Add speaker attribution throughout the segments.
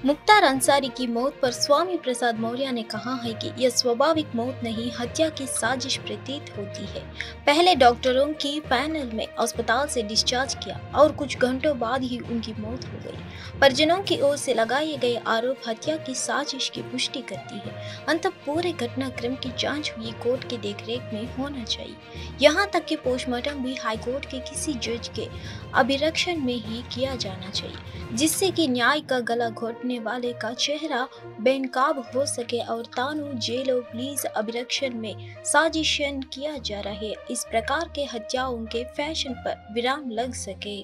Speaker 1: मुख्तार अंसारी की मौत पर स्वामी प्रसाद मौर्य ने कहा है कि यह स्वाभाविक मौत नहीं, हत्या की साजिश प्रतीत होती है। पहले डॉक्टरों की पैनल में अस्पताल से डिस्चार्ज किया और कुछ घंटों बाद ही उनकी मौत हो गई। परिजनों की ओर से लगाए गए आरोप हत्या की साजिश की पुष्टि करती है। अंततः पूरे घटनाक्रम की जांच हुई कोर्ट के देखरेख में होना चाहिए। यहाँ तक कि पोस्टमार्टम भी हाईकोर्ट के किसी जज के अभिरक्षण में ही किया जाना चाहिए, जिससे कि न्याय का गला घोटने वाले का चेहरा बेनकाब हो सके और तानु जेल और पुलिस अभिरक्षण में साजिशन किया जा रहा है। इस प्रकार के हत्याओं के फैशन पर विराम लग सके।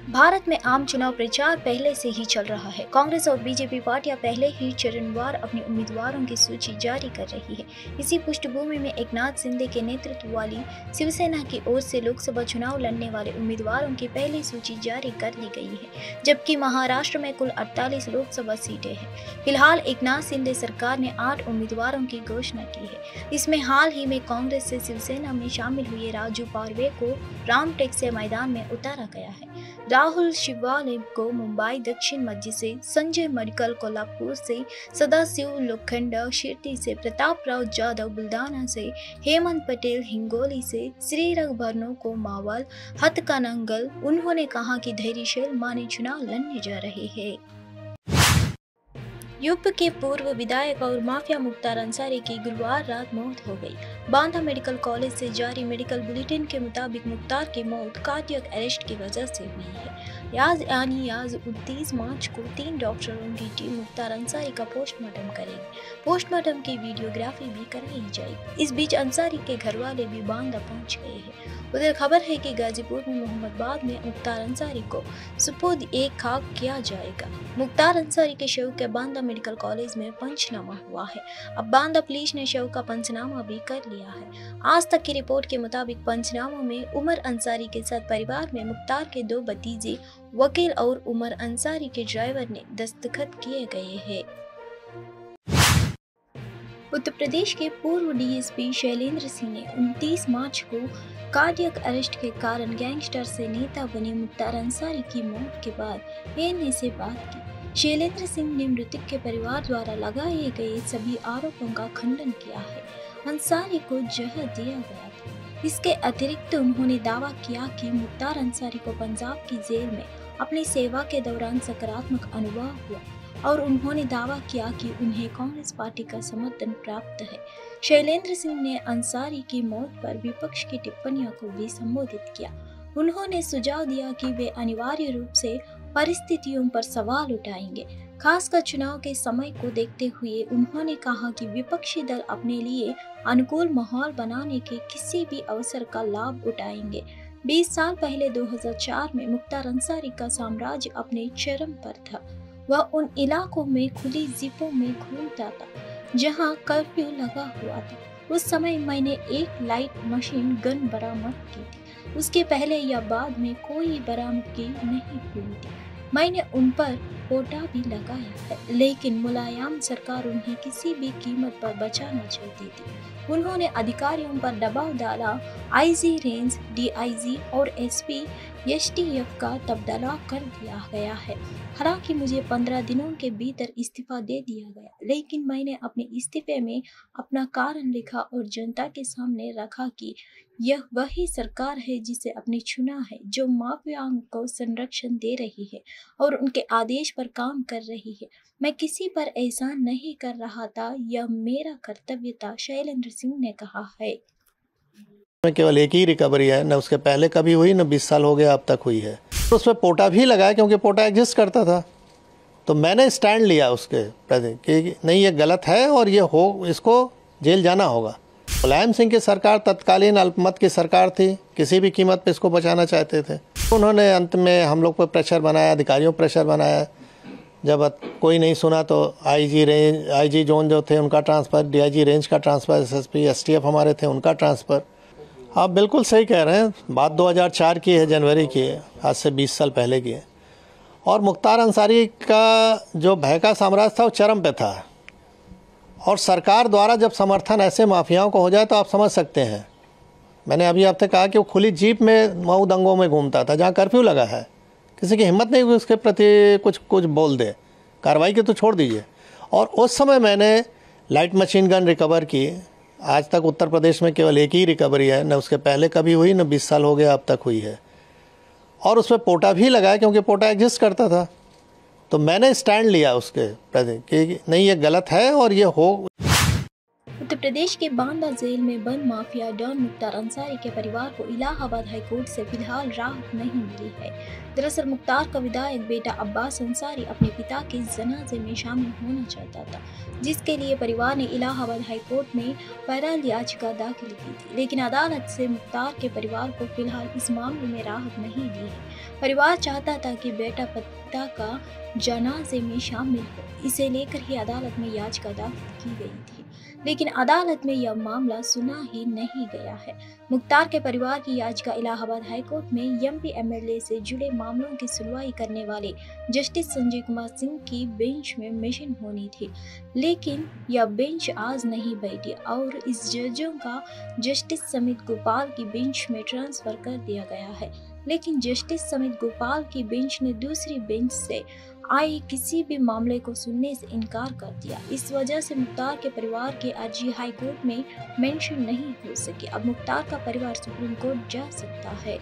Speaker 1: भारत में आम चुनाव प्रचार पहले से ही चल रहा है। कांग्रेस और बीजेपी पार्टियां पहले ही चरणवार अपने उम्मीदवारों की सूची जारी कर रही है। इसी पृष्ठभूमि में एकनाथ शिंदे के नेतृत्व वाली शिवसेना की ओर से लोकसभा चुनाव लड़ने वाले उम्मीदवारों की पहली सूची जारी कर ली गई है, जबकि महाराष्ट्र में कुल 48 लोकसभा सीटें हैं। फिलहाल एकनाथ शिंदे सरकार ने 8 उम्मीदवारों की घोषणा की है। इसमें हाल ही में कांग्रेस से शिवसेना में शामिल हुए राजू पारवे को रामटेक से मैदान में उतारा गया है। राहुल शिवाले को मुंबई दक्षिण मध्य से, संजय मडकल कोल्हापुर से, सदाशिव लोखंडे शिरडी से, प्रताप राव जाधव बुल्डाना से, हेमंत पटेल हिंगोली से, श्री रघुबरनो को मावल, हथकनंगल। उन्होंने कहा कि धैर्यशील माने चुनाव लड़ने जा रहे हैं। यूपी के पूर्व विधायक और माफिया मुख्तार अंसारी की गुरुवार रात मौत हो गई। बांदा मेडिकल कॉलेज से जारी मेडिकल बुलेटिन के मुताबिक मुख्तार की मौत कार्डियक अरेस्ट की वजह से हुई है। आज 29 मार्च को 3 डॉक्टरों की टीम मुख्तार अंसारी का पोस्टमार्टम करेगी। पोस्टमार्टम की वीडियोग्राफी भी कराई जाएगी। इस बीच अंसारी के घर वाले भी बांदा पहुंच गए हैं। उधर खबर है कि गाजीपुर में मोहम्मदाबाद में मुख्तार अंसारी को सुपुर्द-ए-खाक किया जाएगा। मुख्तार अंसारी के शव के बांदा मेडिकल कॉलेज में पंचनामा हुआ है। अब बांदा पुलिस ने शव का पंचनामा भी कर लिया है। आज तक की रिपोर्ट के मुताबिक पंचनामा में उमर अंसारी के साथ परिवार में मुख्तार के 2 भतीजे, वकील और उमर अंसारी के ड्राइवर ने दस्तखत किए गए हैं। उत्तर प्रदेश के पूर्व डीएसपी शैलेंद्र सिंह ने 29 मार्च को कार्डियक अरेस्ट के कारण गैंगस्टर से नेता बने मुख्तार अंसारी की मौत के बाद एएनए से बात की। शैलेंद्र सिंह ने मृतक के परिवार द्वारा लगाए गए सभी आरोपों का खंडन किया है। अंसारी को जहर दिया गया था। इसके अतिरिक्त उन्होंने दावा किया कि मुख्तार अंसारी को पंजाब की जेल में अपनी सेवा के दौरान सकारात्मक अनुभव हुआ और उन्होंने दावा किया कि उन्हें कांग्रेस पार्टी का समर्थन प्राप्त है। शैलेंद्र सिंह ने अंसारी की मौत पर विपक्ष की टिप्पणियों को भी संबोधित किया। उन्होंने सुझाव दिया कि वे अनिवार्य रूप से परिस्थितियों पर सवाल उठाएंगे, खासकर चुनाव के समय को देखते हुए। उन्होंने कहा कि विपक्षी दल अपने लिए अनुकूल माहौल बनाने के किसी भी अवसर का लाभ उठाएंगे। 20 साल पहले 2004 में मुख्तार अंसारी का साम्राज्य अपने चरम पर था। वह उन इलाकों में खुली जीपों में घूमता था जहां कर्फ्यू लगा हुआ था। उस समय मैंने एक लाइट मशीन गन बरामद की थी। उसके पहले या बाद में कोई बरामदगी नहीं हुई थी। मैंने उन पर पोटा भी लगाया है, लेकिन मुलायम सरकार उन्हें किसी भी कीमत पर बचाना चाहती थी। उन्होंने अधिकारियों पर दबाव डाला। आईजी रेंज, डीआईजी और एसपी एसटीएफ का तबादला कर दिया गया है। हालांकि मुझे 15 दिनों के भीतर इस्तीफा दे दिया गया, लेकिन मैंने अपने इस्तीफे में अपना कारण लिखा और जनता के सामने रखा कि यह वही सरकार है जिसे अपने चुना है, जो माफियाओं को संरक्षण दे रही है और उनके आदेश पर काम कर रही है। मैं किसी पर एहसान नहीं कर रहा था, यह मेरा कर्तव्य था, शैलेंद्र सिंह ने कहा है।
Speaker 2: केवल एक ही रिकवरी है, न उसके पहले कभी हुई, न 20 साल हो गया अब तक हुई है। तो उसमें पोटा भी लगाया क्योंकि पोटा एग्जिस्ट करता था। तो मैंने स्टैंड लिया उसके प्रति कि नहीं, ये गलत है और ये इसको जेल जाना होगा। मुलायम सिंह की सरकार तत्कालीन अल्पमत की सरकार थी, किसी भी कीमत पे इसको बचाना चाहते थे। उन्होंने अंत में हम लोग पर प्रेशर बनाया, अधिकारियों पर प्रेशर बनाया। जब कोई नहीं सुना तो आईजी जोन जो थे उनका ट्रांसफ़र, डीआईजी रेंज का ट्रांसफ़र, एसएसपी एसटीएफ हमारे थे उनका ट्रांसफ़र। आप बिल्कुल सही कह रहे हैं, बात 2004 की है, जनवरी की है, आज से 20 साल पहले की है। और मुख्तार अंसारी का जो भय का साम्राज्य था वो चरम पे था। और सरकार द्वारा जब समर्थन ऐसे माफियाओं को हो जाए तो आप समझ सकते हैं। मैंने अभी आपसे कहा कि वो खुली जीप में मऊ दंगों में घूमता था जहाँ कर्फ्यू लगा है, किसी की हिम्मत नहीं हुई उसके प्रति कुछ कुछ बोल दे, कार्रवाई की तो छोड़ दीजिए। और उस समय मैंने लाइट मशीन गन रिकवर की। आज तक उत्तर प्रदेश में केवल एक ही रिकवरी है, न उसके पहले कभी हुई, न 20 साल हो गया अब तक हुई है। और उसमें पोटा भी लगाया क्योंकि पोटा एग्जिस्ट करता था। तो मैंने स्टैंड लिया उसके प्रति कि नहीं, ये गलत है और ये हो।
Speaker 1: उत्तर प्रदेश के बांदा जेल में बंद माफिया डॉन मुख्तार अंसारी के परिवार को इलाहाबाद हाई कोर्ट से फिलहाल राहत नहीं मिली है। दरअसल मुख्तार का विधायक बेटा अब्बास अंसारी अपने पिता के जनाजे में शामिल होना चाहता था, जिसके लिए परिवार ने इलाहाबाद हाई कोर्ट में पैरल याचिका दाखिल की थी, लेकिन अदालत से मुख्तार के परिवार को फिलहाल इस मामले में राहत नहीं दी है। परिवार चाहता था कि बेटा पिता का जनाजे में शामिल हो, इसे लेकर ही अदालत में याचिका दाखिल की गई थी, लेकिन अदालत में यह मामला सुना ही नहीं गया है। मुख्तार के परिवार की याचिका इलाहाबाद हाईकोर्ट में एमपी एमएलए से जुड़े मामलों की सुनवाई करने वाले जस्टिस संजय कुमार सिंह की बेंच में मिशन होनी थी, लेकिन यह बेंच आज नहीं बैठी और इस जजों का जस्टिस समित गोपाल की बेंच में ट्रांसफर कर दिया गया है। लेकिन जस्टिस समित गोपाल की बेंच ने दूसरी बेंच से आए किसी भी मामले को सुनने से इनकार कर दिया। इस वजह से मुख्तार के परिवार की अर्जी हाई कोर्ट में मेंशन नहीं हो सकी। अब मुख्तार का परिवार सुप्रीम कोर्ट जा सकता है।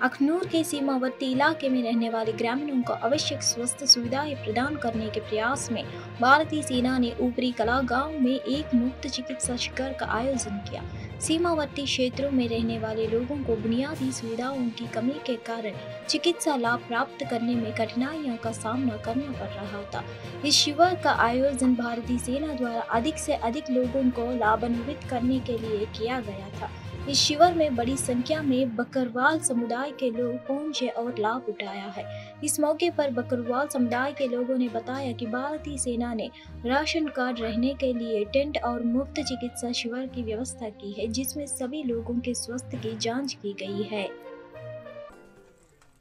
Speaker 1: अखनूर के सीमावर्ती इलाके में रहने वाले ग्रामीणों को आवश्यक स्वास्थ्य सुविधाएं प्रदान करने के प्रयास में भारतीय सेना ने ऊपरी कला गांव में एक मुफ्त चिकित्सा शिविर का आयोजन किया। सीमावर्ती क्षेत्रों में रहने वाले लोगों को बुनियादी सुविधाओं की कमी के कारण चिकित्सा लाभ प्राप्त करने में कठिनाइयों का सामना करना पड़ रहा था। इस शिविर का आयोजन भारतीय सेना द्वारा अधिक से अधिक लोगों को लाभान्वित करने के लिए किया गया था। इस शिविर में बड़ी संख्या में बकरवाल समुदाय के लोग पहुंचे और लाभ उठाया है। इस मौके पर बकरवाल समुदाय के लोगों ने बताया कि भारतीय सेना ने राशन कार्ड रहने के लिए टेंट और मुफ्त चिकित्सा शिविर की व्यवस्था की है, जिसमें सभी लोगों के स्वास्थ्य की जांच की गई है।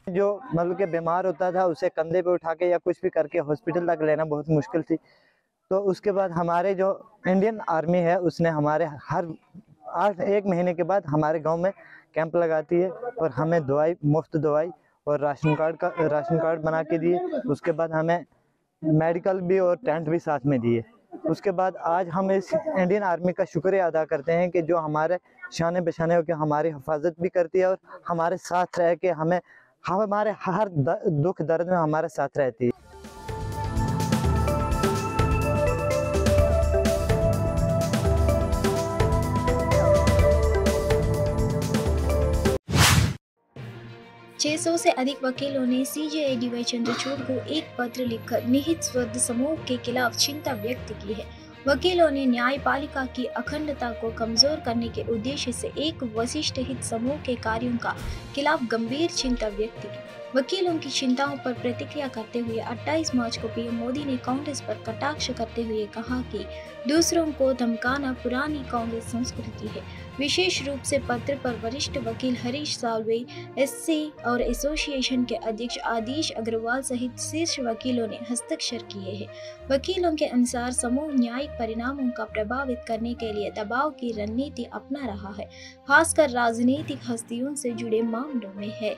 Speaker 3: जो मतलब के बीमार होता था उसे कंधे पे उठा के या कुछ भी करके हॉस्पिटल तक लेना बहुत मुश्किल थी। तो उसके बाद हमारे जो इंडियन आर्मी है उसने हमारे हर 1 महीने के बाद हमारे गांव में कैंप लगाती है और हमें दवाई, मुफ्त दवाई और राशन कार्ड बना के दिए। उसके बाद हमें मेडिकल भी और टेंट भी साथ में दिए। उसके बाद आज हम इस इंडियन आर्मी का शुक्रिया अदा करते हैं कि जो हमारे शाने बशाने होकर हमारी हिफाजत भी करती है और हमारे साथ रह के हमारे हर दुख दर्द में हमारे साथ रहती है।
Speaker 1: छह 600 से अधिक वकीलों ने सीजेआई डीवाई चंद्रचूड़ को एक पत्र लिखकर निहित स्वार्थ समूह के खिलाफ चिंता व्यक्त की है। वकीलों ने न्यायपालिका की अखंडता को कमजोर करने के उद्देश्य से एक वशिष्ठ हित समूह के कार्यों का खिलाफ गंभीर चिंता व्यक्त की। वकीलों की चिंताओं पर प्रतिक्रिया करते हुए 28 मार्च को पीएम मोदी ने कांग्रेस पर कटाक्ष करते हुए कहा कि दूसरों को धमकाना पुरानी कांग्रेस संस्कृति है। विशेष रूप से पत्र पर वरिष्ठ वकील हरीश साल्वे, एससी और एसोसिएशन के अध्यक्ष आदिश अग्रवाल सहित शीर्ष वकीलों ने हस्ताक्षर किए हैं। वकीलों के अनुसार समूह न्यायिक परिणामों का प्रभावित करने के लिए दबाव की रणनीति अपना रहा है, खासकर राजनीतिक हस्तियों से जुड़े मामलों में है।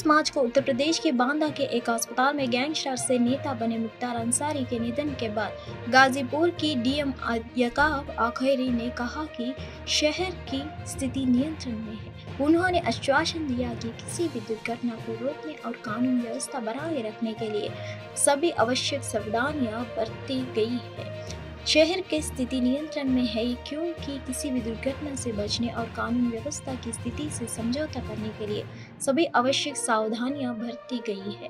Speaker 1: मार्च को उत्तर प्रदेश के बांदा के एक अस्पताल में गैंगस्टर से नेता बने मुख्तार अंसारी के निधन के बाद गाजीपुर की डीएम यकाब आखैरी ने कहा कि शहर की स्थिति नियंत्रण में है। उन्होंने आश्वासन दिया कि किसी भी दुर्घटना को रोकने और कानून व्यवस्था बनाए रखने के लिए सभी आवश्यक सावधानियां बरती गई है। शहर की स्थिति नियंत्रण में है क्योंकि किसी भी दुर्घटना से बचने और कानून व्यवस्था की स्थिति से समझौता करने के लिए सभी आवश्यक सावधानियां बरती गई है।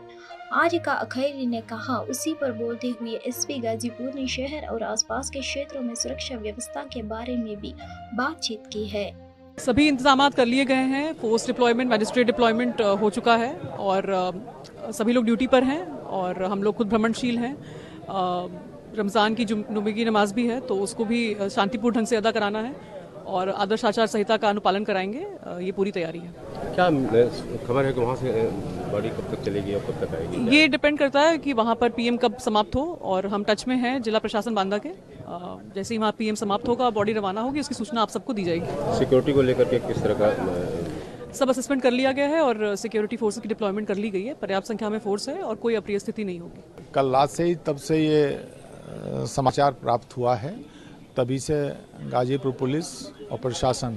Speaker 1: आरिका अखैरी ने कहा। उसी पर बोलते हुए एसपी गाजीपुर ने शहर और आसपास के क्षेत्रों में सुरक्षा व्यवस्था के बारे में भी बातचीत की है।
Speaker 4: सभी इंतजाम कर लिए गए हैं। फोर्स डिप्लॉयमेंट, मजिस्ट्रेट डिप्लॉयमेंट हो चुका है और सभी लोग ड्यूटी पर हैं और हम लोग खुद भ्रमणशील हैं। रमज़ान की जुमे की नमाज भी है तो उसको भी शांतिपूर्ण ढंग से अदा कराना है और आदर्श आचार संहिता का अनुपालन कराएंगे। ये पूरी तैयारी है। क्या
Speaker 5: खबर है कि वहाँ से बॉडी कब तक चलेगी और कब तक आएगी?
Speaker 4: ये डिपेंड करता है कि वहाँ पर पीएम कब समाप्त हो और हम टच में हैं जिला प्रशासन बांदा के। जैसे ही वहाँ पीएम समाप्त होगा, बॉडी रवाना होगी, उसकी सूचना आप सबको दी जाएगी।
Speaker 5: सिक्योरिटी को लेकर के किस तरह का
Speaker 4: सब असेसमेंट कर लिया गया है और सिक्योरिटी फोर्स की डिप्लॉयमेंट कर ली गई है। पर्याप्त संख्या में फोर्स है और कोई अप्रिय स्थिति नहीं होगी।
Speaker 6: कल रात से ही तब से ये समाचार प्राप्त हुआ है, तभी से गाजीपुर पुलिस और प्रशासन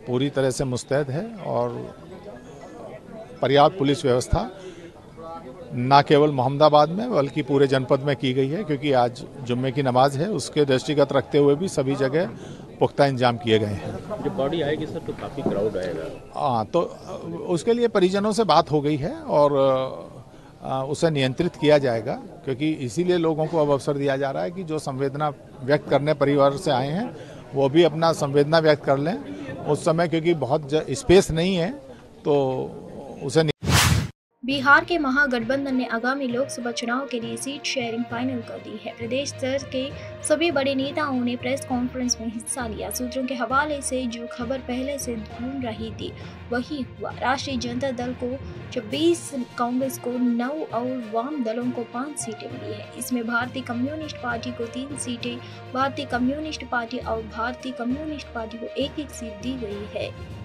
Speaker 6: पूरी तरह से मुस्तैद है और पर्याप्त पुलिस व्यवस्था न केवल मोहम्मदाबाद में बल्कि पूरे जनपद में की गई है, क्योंकि आज जुम्मे की नमाज है। उसके दृष्टिगत रखते हुए भी सभी जगह पुख्ता इंतजाम किए गए हैं।
Speaker 5: जब बॉडी आएगी सर तो काफ़ी क्राउड आएगा।
Speaker 6: हाँ, तो उसके लिए परिजनों से बात हो गई है और उसे नियंत्रित किया जाएगा, क्योंकि इसीलिए लोगों को अब अवसर दिया जा रहा है कि जो संवेदना व्यक्त करने परिवार से आए हैं वो भी अपना संवेदना व्यक्त कर लें उस समय, क्योंकि बहुत स्पेस नहीं है तो उसे।
Speaker 1: बिहार के महागठबंधन ने आगामी लोकसभा चुनाव के लिए सीट शेयरिंग फाइनल कर दी है। प्रदेश स्तर के सभी बड़े नेताओं ने प्रेस कॉन्फ्रेंस में हिस्सा लिया। सूत्रों के हवाले से जो खबर पहले से घूम रही थी वही हुआ। राष्ट्रीय जनता दल को 26, कांग्रेस को 9 और वाम दलों को 5 सीटें मिली है। इसमें भारतीय कम्युनिस्ट पार्टी को 3 सीटें, भारतीय कम्युनिस्ट पार्टी और भारतीय कम्युनिस्ट पार्टी को 1-1 सीट दी गई है।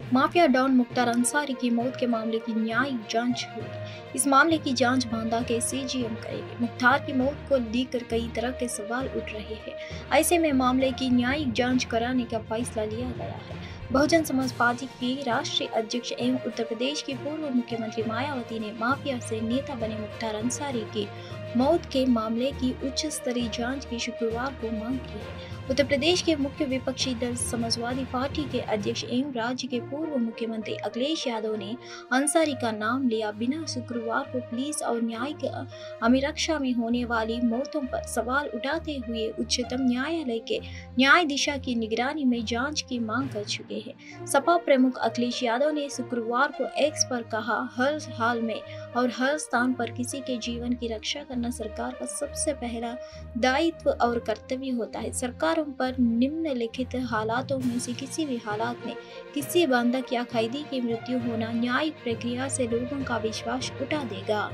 Speaker 1: माफिया डॉन मुख्तार अंसारी की मौत के मामले की न्यायिक जांच होगी। इस मामले की जांच बांदा के सीजीएम करेंगे। मुख्तार की मौत को लेकर कई तरह के सवाल उठ रहे हैं। ऐसे में मामले की न्यायिक जांच कराने का फैसला लिया गया है। बहुजन समाज पार्टी की राष्ट्रीय अध्यक्ष एवं उत्तर प्रदेश की पूर्व मुख्यमंत्री मायावती ने माफिया से नेता बने मुख्तार अंसारी की मौत के मामले की उच्च स्तरीय जांच की शुक्रवार को मांग की है। उत्तर प्रदेश के मुख्य विपक्षी दल समाजवादी पार्टी के अध्यक्ष एवं राज्य के पूर्व मुख्यमंत्री अखिलेश यादव ने अंसारी का नाम लिया बिना शुक्रवार को पुलिस और न्यायिक अभिरक्षा में होने वाली मौतों पर सवाल उठाते हुए उच्चतम न्यायालय के न्याय दिशा की निगरानी में जांच की मांग कर चुके हैं। सपा प्रमुख अखिलेश यादव ने शुक्रवार को एक्स पर कहा, हर हाल में और हर स्थान पर किसी के जीवन की रक्षा करना सरकार का सबसे पहला दायित्व और कर्तव्य होता है। सरकारों पर निम्नलिखित हालातों में से किसी भी हालात में किसी बंधक या कैदी की मृत्यु होना न्यायिक प्रक्रिया से लोगों का विश्वास उठा देगा।